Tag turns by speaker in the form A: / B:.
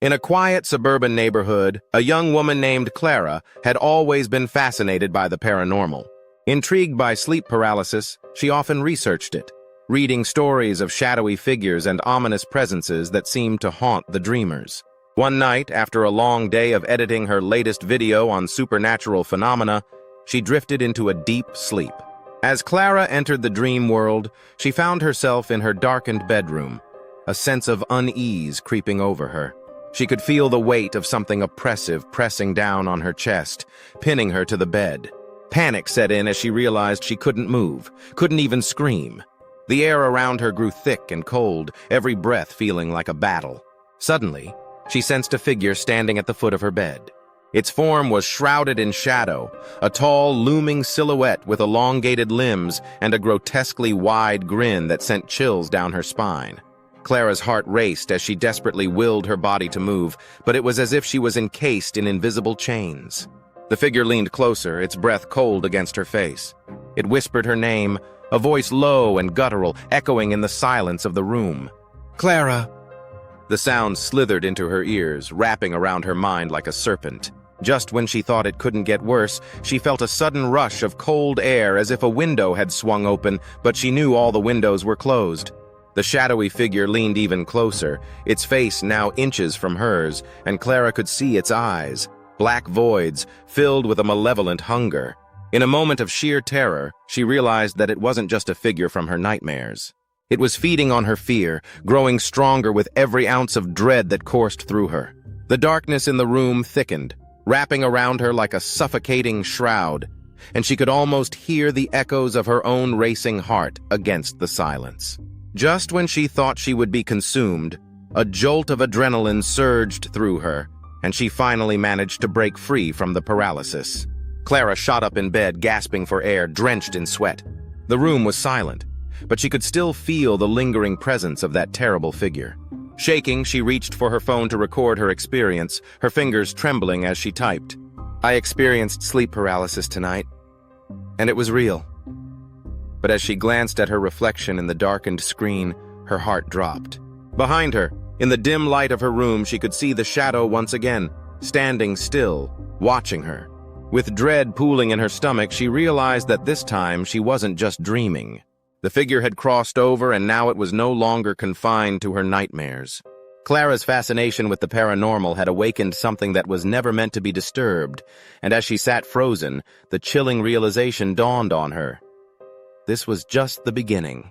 A: In a quiet suburban neighborhood, a young woman named Clara had always been fascinated by the paranormal. Intrigued by sleep paralysis, she often researched it, reading stories of shadowy figures and ominous presences that seemed to haunt the dreamers. One night, after a long day of editing her latest video on supernatural phenomena, she drifted into a deep sleep. As Clara entered the dream world, she found herself in her darkened bedroom, a sense of unease creeping over her. She could feel the weight of something oppressive pressing down on her chest, pinning her to the bed. Panic set in as she realized she couldn't move, couldn't even scream. The air around her grew thick and cold, every breath feeling like a battle. Suddenly, she sensed a figure standing at the foot of her bed. Its form was shrouded in shadow, a tall, looming silhouette with elongated limbs and a grotesquely wide grin that sent chills down her spine. Clara's heart raced as she desperately willed her body to move, but it was as if she was encased in invisible chains. The figure leaned closer, its breath cold against her face. It whispered her name, a voice low and guttural, echoing in the silence of the room. "Clara!" The sound slithered into her ears, wrapping around her mind like a serpent. Just when she thought it couldn't get worse, she felt a sudden rush of cold air as if a window had swung open, but she knew all the windows were closed. The shadowy figure leaned even closer, its face now inches from hers, and Clara could see its eyes, black voids filled with a malevolent hunger. In a moment of sheer terror, she realized that it wasn't just a figure from her nightmares. It was feeding on her fear, growing stronger with every ounce of dread that coursed through her. The darkness in the room thickened, wrapping around her like a suffocating shroud, and she could almost hear the echoes of her own racing heart against the silence. Just when she thought she would be consumed, a jolt of adrenaline surged through her, and she finally managed to break free from the paralysis. Clara shot up in bed, gasping for air, drenched in sweat. The room was silent, but she could still feel the lingering presence of that terrible figure. Shaking, she reached for her phone to record her experience, her fingers trembling as she typed. "I experienced sleep paralysis tonight, and it was real." But as she glanced at her reflection in the darkened screen, her heart dropped. Behind her, in the dim light of her room, she could see the shadow once again, standing still, watching her. With dread pooling in her stomach, she realized that this time she wasn't just dreaming. The figure had crossed over, and now it was no longer confined to her nightmares. Clara's fascination with the paranormal had awakened something that was never meant to be disturbed, and as she sat frozen, the chilling realization dawned on her. This was just the beginning.